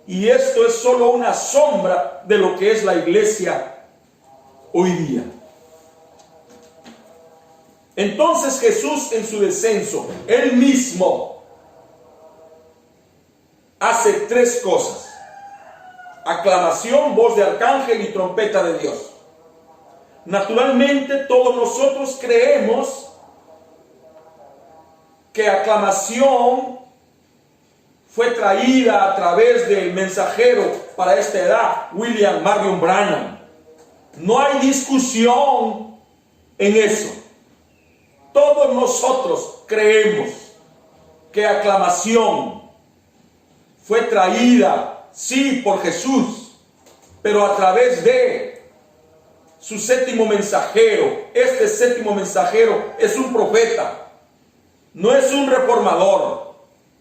Y esto es solo una sombra de lo que es la iglesia hoy día. Entonces Jesús en su descenso, él mismo hace tres cosas: aclamación, voz de arcángel y trompeta de Dios. Naturalmente todos nosotros creemos que aclamación fue traída a través del mensajero para esta edad, William Marion Branham. No hay discusión en eso. Todos nosotros creemos que aclamación fue traída, sí, por Jesús, pero a través de su séptimo mensajero. Este séptimo mensajero es un profeta, no es un reformador,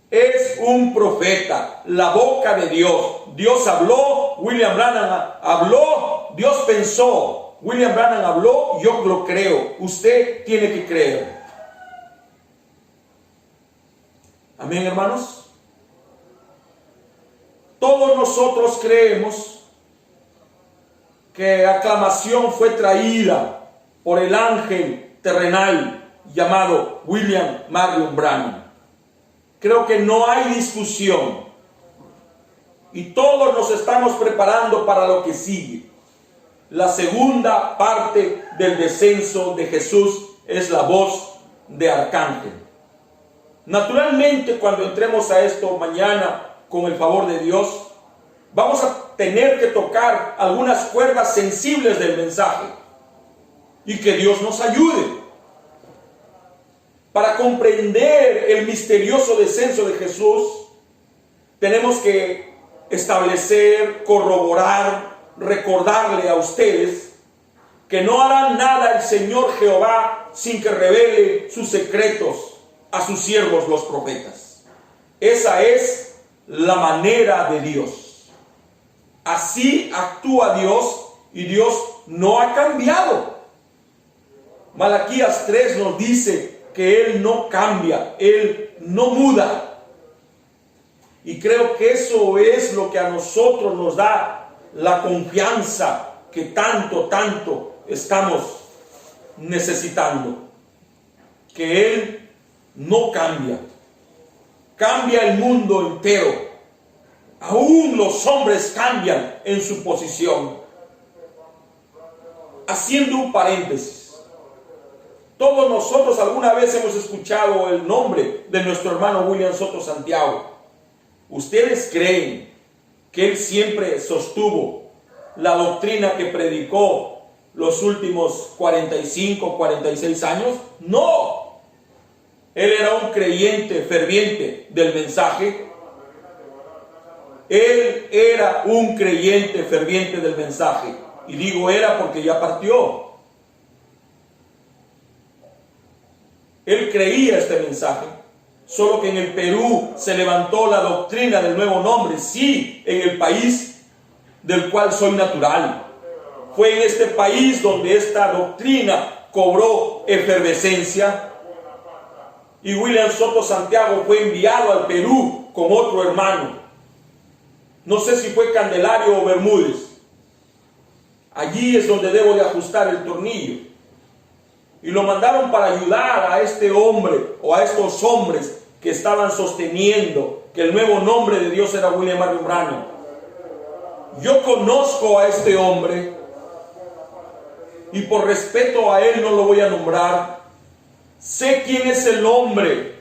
es un profeta, la boca de Dios. Dios habló, William Branham habló, Dios pensó, William Branham habló, yo lo creo. Usted tiene que creer. Amén, hermanos. Todos nosotros creemos que aclamación fue traída por el ángel terrenal llamado William Marion Branham. Creo que no hay discusión y todos nos estamos preparando para lo que sigue. La segunda parte del descenso de Jesús es la voz de arcángel. Naturalmente, cuando entremos a esto mañana, con el favor de Dios, vamos a tener que tocar algunas cuerdas sensibles del mensaje y que Dios nos ayude para comprender el misterioso descenso de Jesús. Tenemos que establecer, corroborar, recordarle a ustedes que no hará nada el Señor Jehová sin que revele sus secretos a sus siervos los profetas. Esa es la manera de Dios. Así actúa Dios y Dios no ha cambiado. Malaquías 3 nos dice que Él no cambia, Él no muda. Y creo que eso es lo que a nosotros nos da la confianza que tanto estamos necesitando. Que Él no cambia. Cambia el mundo entero. Aún los hombres cambian en su posición. Haciendo un paréntesis, todos nosotros alguna vez hemos escuchado el nombre de nuestro hermano William Soto Santiago. ¿Ustedes creen que él siempre sostuvo la doctrina que predicó los últimos 45, 46 años? No. Él era un creyente ferviente del mensaje. Él era un creyente ferviente del mensaje. Y digo era porque ya partió. Él creía este mensaje. Solo que en el Perú se levantó la doctrina del nuevo nombre. Sí, en el país del cual soy natural. Fue en este país donde esta doctrina cobró efervescencia. Y William Soto Santiago fue enviado al Perú con otro hermano. No sé si fue Candelario o Bermúdez. Allí es donde debo de ajustar el tornillo. Y lo mandaron para ayudar a este hombre o a estos hombres que estaban sosteniendo que el nuevo nombre de Dios era William Marion Branham. Yo conozco a este hombre y por respeto a él no lo voy a nombrar. Sé quién es el hombre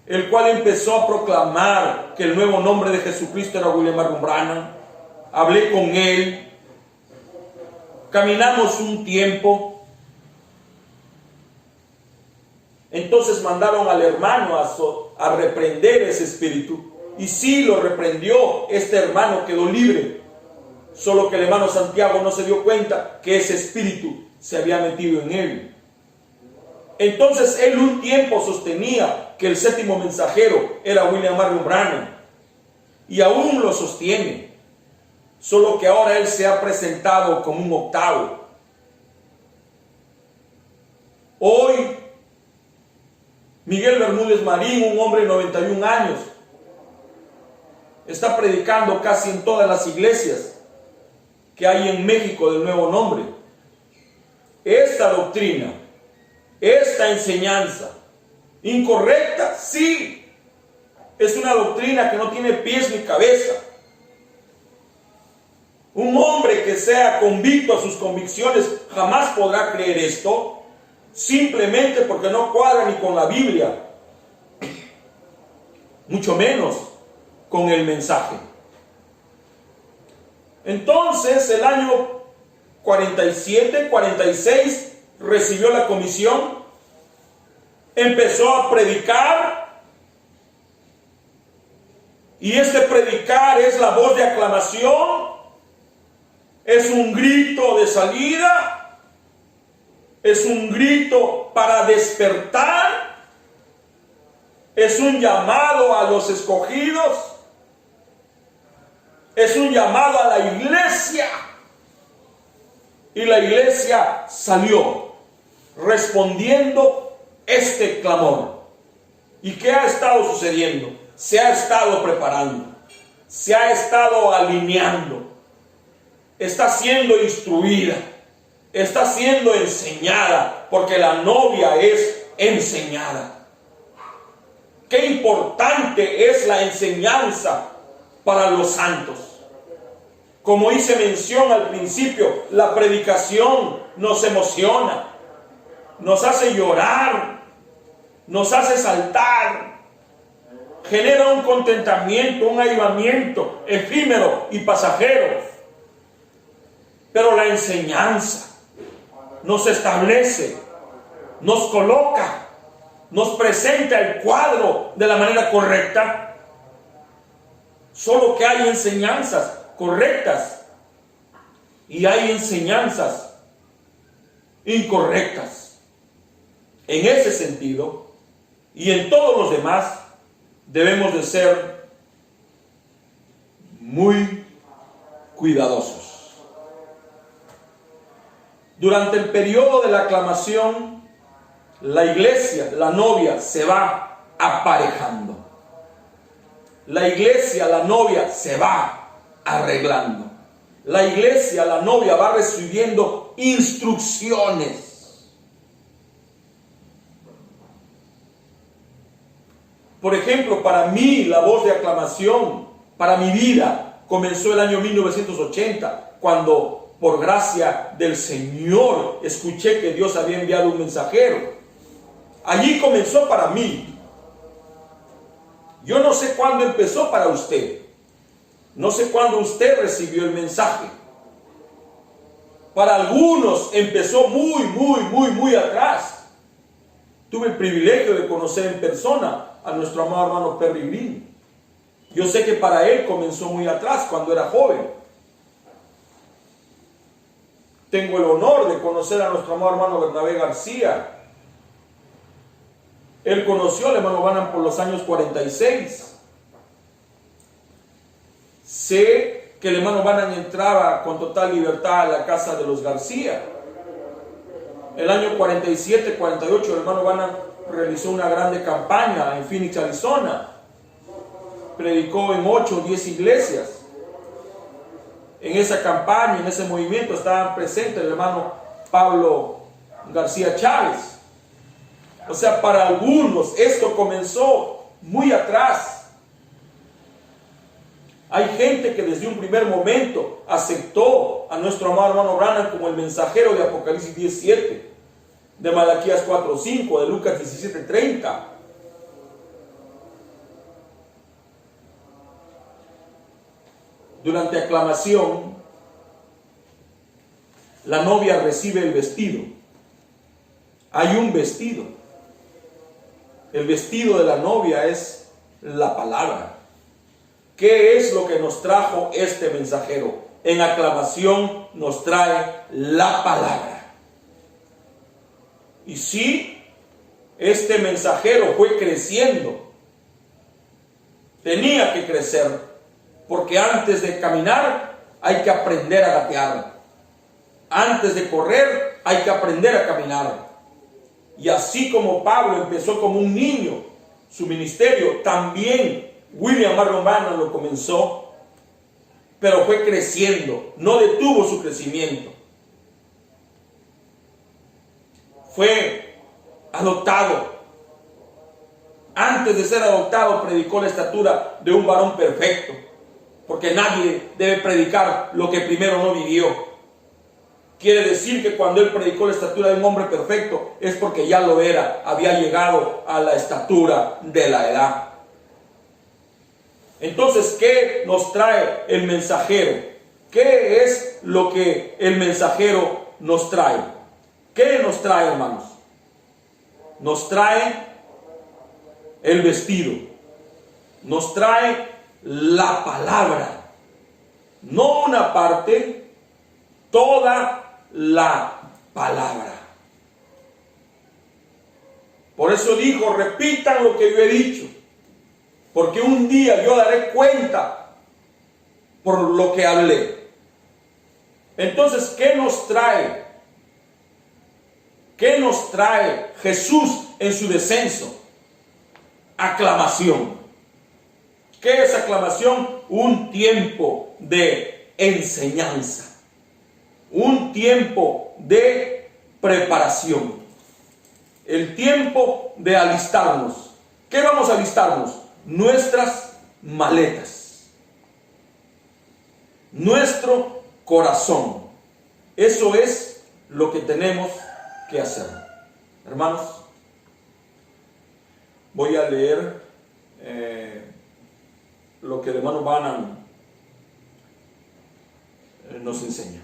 el cual empezó a proclamar que el nuevo nombre de Jesucristo era William Marion Branham. Hablé con él, caminamos un tiempo. Entonces mandaron al hermano a reprender ese espíritu. Y sí lo reprendió. Este hermano quedó libre. Solo que el hermano Santiago no se dio cuenta que ese espíritu se había metido en él. Entonces él un tiempo sostenía que el séptimo mensajero era William Marion Branham. Y aún lo sostiene. Solo que ahora él se ha presentado como un octavo. Hoy Miguel Bermúdez Marín, un hombre de 91 años, está predicando casi en todas las iglesias que hay en México del nuevo nombre. Esta doctrina, esta enseñanza, incorrecta, sí, es una doctrina que no tiene pies ni cabeza. Un hombre que sea convicto a sus convicciones jamás podrá creer esto. Simplemente porque no cuadra ni con la Biblia, mucho menos con el mensaje. Entonces, el año 47, 46, recibió la comisión, empezó a predicar, y este predicar es la voz de aclamación, es un grito de salida. Es un grito para despertar. Es un llamado a los escogidos. Es un llamado a la iglesia. Y la iglesia salió respondiendo este clamor. ¿Y qué ha estado sucediendo? Se ha estado preparando. se ha estado alineando, está siendo instruida, está siendo enseñada, porque la novia es enseñada. Qué importante es la enseñanza para los santos. Como hice mención al principio, la predicación nos emociona, nos hace llorar, nos hace saltar, genera un contentamiento, un avivamiento efímero y pasajero. Pero la enseñanza nos establece, nos coloca, nos presenta el cuadro de la manera correcta. Solo que hay enseñanzas correctas y hay enseñanzas incorrectas. En ese sentido y en todos los demás debemos de ser muy cuidadosos. Durante el periodo de la aclamación, la iglesia, la novia, se va aparejando. La iglesia, la novia, se va arreglando. La iglesia, la novia, va recibiendo instrucciones. Por ejemplo, para mí, la voz de aclamación, para mi vida, comenzó el año 1980, cuando, por gracia del Señor, escuché que Dios había enviado un mensajero. Allí comenzó para mí. Yo no sé cuándo empezó para usted. No sé cuándo usted recibió el mensaje. Para algunos empezó muy atrás. Tuve el privilegio de conocer en persona a nuestro amado hermano Perry Green. Yo sé que para él comenzó muy atrás, cuando era joven. Tengo el honor de conocer a nuestro amado hermano Bernabé García. Él conoció al hermano Branham por los años 46. Sé que el hermano Branham entraba con total libertad a la casa de los García. El año 47, 48, el hermano Branham realizó una grande campaña en Phoenix, Arizona. Predicó en 8 o 10 iglesias. En esa campaña, en ese movimiento, estaban presentes el hermano Pablo García Chávez. O sea, para algunos esto comenzó muy atrás. Hay gente que desde un primer momento aceptó a nuestro amado hermano Branham como el mensajero de Apocalipsis 10:7, de Malaquías 4:5, de Lucas 17:30. Durante aclamación, la novia recibe el vestido. Hay un vestido. El vestido de la novia es la palabra. ¿Qué es lo que nos trajo este mensajero? En aclamación nos trae la palabra. Y sí, este mensajero fue creciendo. Tenía que crecer. Porque antes de caminar hay que aprender a gatear. Antes de correr hay que aprender a caminar. Y así como Pablo empezó como un niño su ministerio, también William Marion Branham lo comenzó, pero fue creciendo, no detuvo su crecimiento. Fue adoptado. Antes de ser adoptado predicó la estatura de un varón perfecto. Porque nadie debe predicar lo que primero no vivió. Quiere decir que cuando él predicó la estatura de un hombre perfecto, es porque ya lo era, había llegado a la estatura de la edad. Entonces, ¿qué nos trae el mensajero? ¿Qué es lo que el mensajero nos trae? ¿Qué nos trae, hermanos? Nos trae el vestido. Nos trae la palabra, no una parte, toda la palabra. Por eso dijo, repitan lo que yo he dicho, porque un día yo daré cuenta por lo que hablé. Entonces, ¿qué nos trae? ¿Qué nos trae Jesús en su descenso? Aclamación. ¿Qué es aclamación? Un tiempo de enseñanza, un tiempo de preparación, el tiempo de alistarnos. ¿Qué vamos a alistarnos? Nuestras maletas, nuestro corazón. Eso es lo que tenemos que hacer. Hermanos, voy a leer lo que el hermano Branham nos enseña.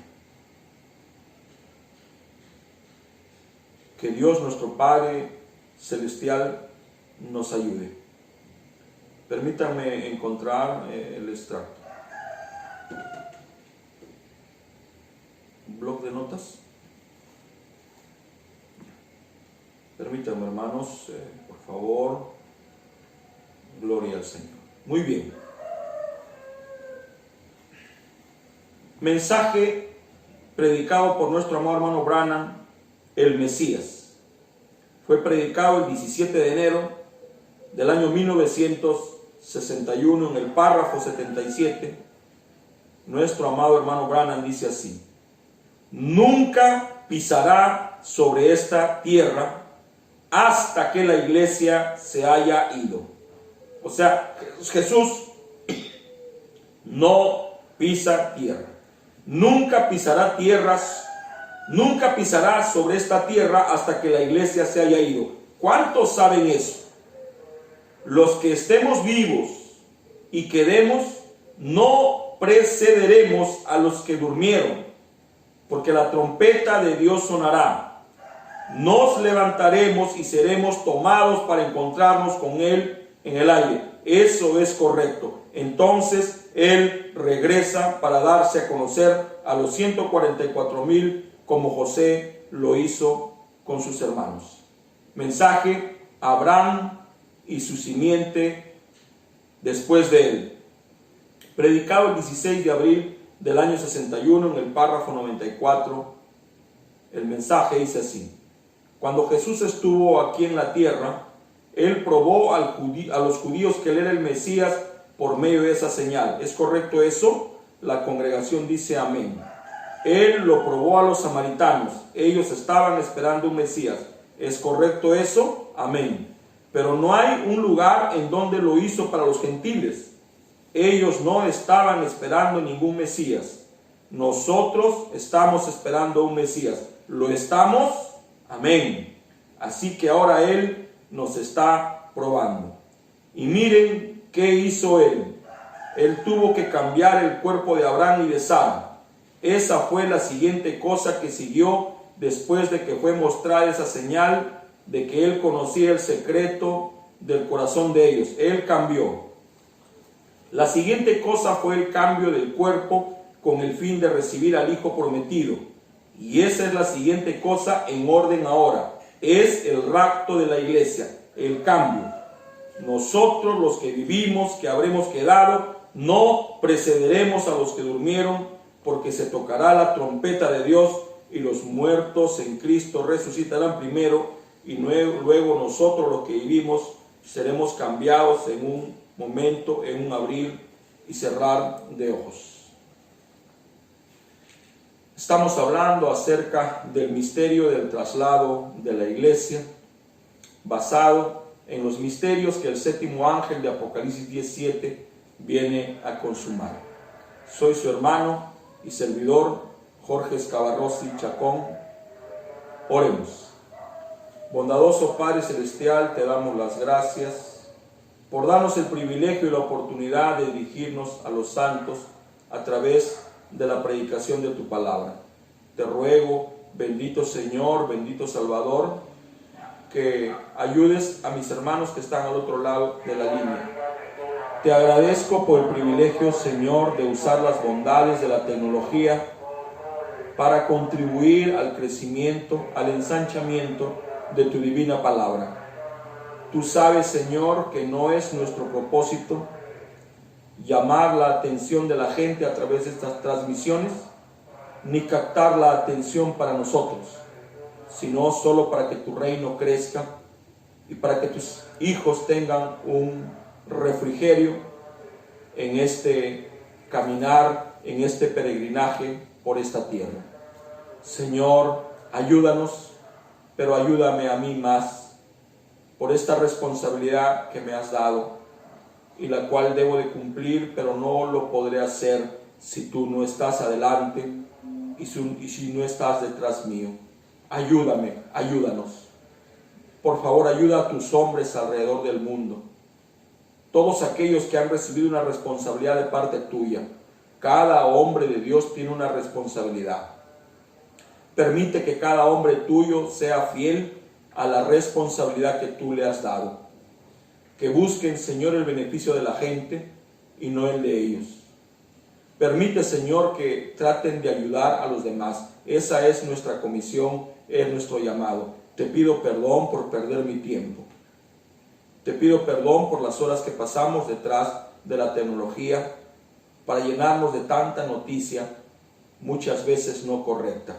Que Dios nuestro Padre Celestial nos ayude. Permítanme encontrar el extracto. ¿Un bloc de notas? Permítanme, hermanos, por favor. Gloria al Señor. Muy bien. Mensaje predicado por nuestro amado hermano Branham, el Mesías. Fue predicado el 17 de enero del año 1961 en el párrafo 77. Nuestro amado hermano Branham dice así: nunca pisará sobre esta tierra hasta que la iglesia se haya ido. O sea, Jesús no pisa tierra. Nunca pisará tierras, nunca pisará sobre esta tierra hasta que la iglesia se haya ido. ¿Cuántos saben eso? Los que estemos vivos y quedemos, no precederemos a los que durmieron, porque la trompeta de Dios sonará. Nos levantaremos y seremos tomados para encontrarnos con Él en el aire. Eso es correcto. Entonces Él regresa para darse a conocer a los 144,000 como José lo hizo con sus hermanos. Mensaje: Abraham y su simiente después de él. Predicado el 16 de abril del año 61 en el párrafo 94. El mensaje dice así: cuando Jesús estuvo aquí en la tierra, Él probó a los judíos que Él era el Mesías por medio de esa señal. ¿Es correcto eso? La congregación dice amén. Él lo probó a los samaritanos. Ellos estaban esperando un Mesías. ¿Es correcto eso? Amén. Pero no hay un lugar en donde lo hizo para los gentiles. Ellos no estaban esperando ningún Mesías. Nosotros estamos esperando un Mesías. ¿Lo estamos? Amén. Así que ahora Él nos está probando. Y miren qué hizo Él. Él tuvo que cambiar el cuerpo de Abraham y de Sara. Esa fue la siguiente cosa que siguió después de que fue mostrada esa señal de que Él conocía el secreto del corazón de ellos. Él cambió. La siguiente cosa fue el cambio del cuerpo con el fin de recibir al Hijo prometido. Y esa es la siguiente cosa en orden ahora. Es el rapto de la iglesia, el cambio. Nosotros, los que vivimos, que habremos quedado, no precederemos a los que durmieron, porque se tocará la trompeta de Dios y los muertos en Cristo resucitarán primero, y luego nosotros, los que vivimos, seremos cambiados en un momento, en un abrir y cerrar de ojos. Estamos hablando acerca del misterio del traslado de la iglesia, basado en los misterios que el séptimo ángel de Apocalipsis 10:7 viene a consumar. Soy su hermano y servidor Jorge Escabarrossi Chacón. Oremos. Bondadoso Padre Celestial, te damos las gracias por darnos el privilegio y la oportunidad de dirigirnos a los santos a través de la predicación de tu palabra. Te ruego, bendito Señor, bendito Salvador, que ayudes a mis hermanos que están al otro lado de la línea. Te agradezco por el privilegio, Señor, de usar las bondades de la tecnología para contribuir al crecimiento, al ensanchamiento de tu divina palabra. Tú sabes, Señor, que no es nuestro propósito llamar la atención de la gente a través de estas transmisiones, ni captar la atención para nosotros, sino solo para que tu reino crezca y para que tus hijos tengan un refrigerio en este caminar, en este peregrinaje por esta tierra. Señor, ayúdanos, pero ayúdame a mí más por esta responsabilidad que me has dado y la cual debo de cumplir, pero no lo podré hacer si tú no estás adelante y si no estás detrás mío. Ayúdame, ayúdanos. Por favor, ayuda a tus hombres alrededor del mundo. Todos aquellos que han recibido una responsabilidad de parte tuya. Cada hombre de Dios tiene una responsabilidad. Permite que cada hombre tuyo sea fiel a la responsabilidad que tú le has dado. Que busquen, Señor, el beneficio de la gente y no el de ellos. Permite, Señor, que traten de ayudar a los demás. Esa es nuestra comisión, es nuestro llamado. Te pido perdón por perder mi tiempo. Te pido perdón por las horas que pasamos detrás de la tecnología para llenarnos de tanta noticia, muchas veces no correcta.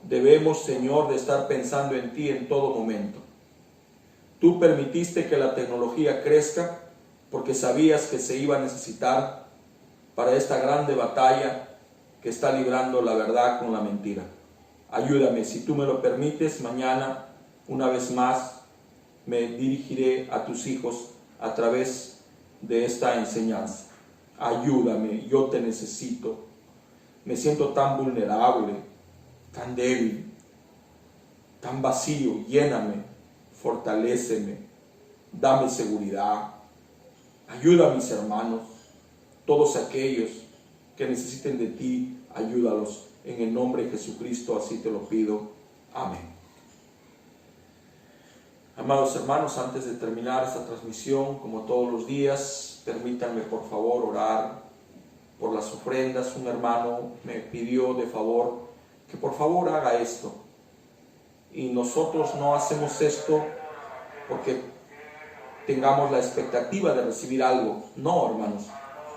Debemos, Señor, de estar pensando en ti en todo momento. Tú permitiste que la tecnología crezca porque sabías que se iba a necesitar para esta grande batalla que está librando la verdad con la mentira. Ayúdame, si tú me lo permites, mañana, una vez más, me dirigiré a tus hijos a través de esta enseñanza. Ayúdame, yo te necesito. Me siento tan vulnerable, tan débil, tan vacío. Lléname, fortaléceme, dame seguridad. Ayuda a mis hermanos, todos aquellos que necesiten de ti, ayúdalos. En el nombre de Jesucristo, así te lo pido. Amén. Amados hermanos, antes de terminar esta transmisión, como todos los días, permítanme por favor orar por las ofrendas. Un hermano me pidió de favor que por favor haga esto. Y nosotros no hacemos esto porque tengamos la expectativa de recibir algo. No, hermanos.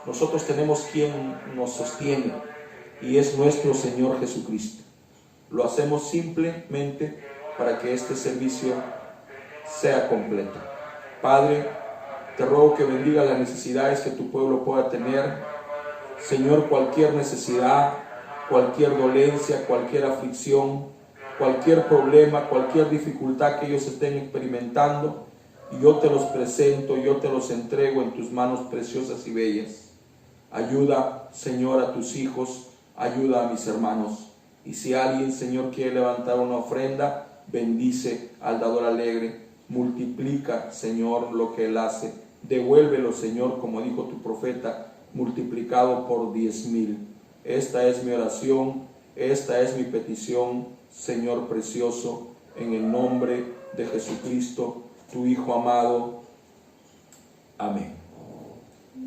Nosotros tenemos quien nos sostiene y es nuestro Señor Jesucristo. Lo hacemos simplemente para que este servicio sea completo. Padre, te ruego que bendiga las necesidades que tu pueblo pueda tener. Señor, cualquier necesidad, cualquier dolencia, cualquier aflicción, cualquier problema, cualquier dificultad que ellos estén experimentando, yo te los presento, yo te los entrego en tus manos preciosas y bellas. Ayuda, Señor, a tus hijos, ayuda a mis hermanos. Y si alguien, Señor, quiere levantar una ofrenda, bendice al dador alegre. Multiplica, Señor, lo que él hace. Devuélvelo, Señor, como dijo tu profeta, multiplicado por 10,000. Esta es mi oración, esta es mi petición, Señor precioso, en el nombre de Jesucristo, tu Hijo amado. Amén.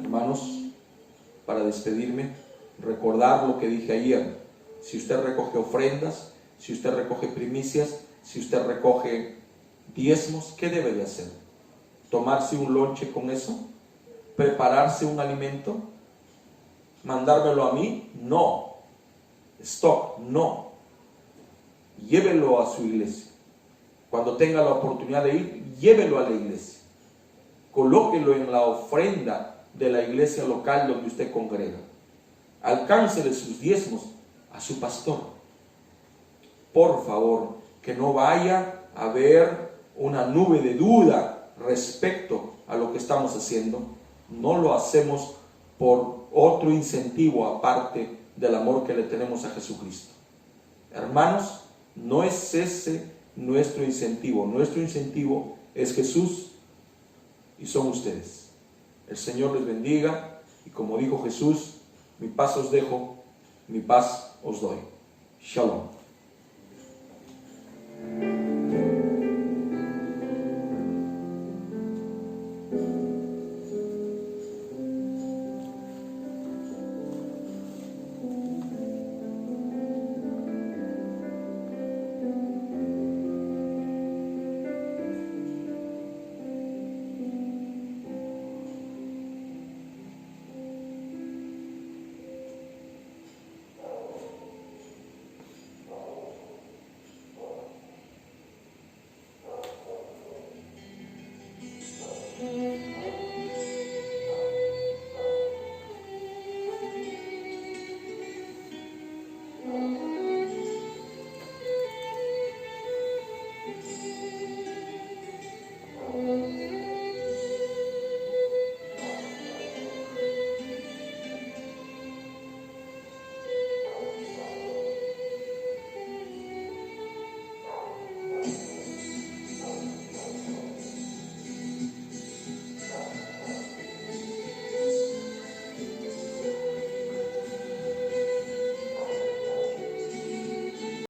Hermanos, para despedirme, recordar lo que dije ayer. Si usted recoge ofrendas, si usted recoge primicias, si usted recoge diezmos, ¿qué debe de hacer? ¿Tomarse un lonche con eso? ¿Prepararse un alimento? ¿Mandármelo a mí? No. Stop, no. Llévelo a su iglesia. Cuando tenga la oportunidad de ir, llévelo a la iglesia. Colóquelo en la ofrenda de la iglesia local donde usted congrega. Alcáncele sus diezmos a su pastor. Por favor, que no vaya a haber una nube de duda respecto a lo que estamos haciendo. No lo hacemos por otro incentivo aparte del amor que le tenemos a Jesucristo. Hermanos, no es ese nuestro incentivo. Nuestro incentivo es Jesús y son ustedes. El Señor les bendiga y como dijo Jesús, mi paz os dejo, mi paz os doy. Shalom.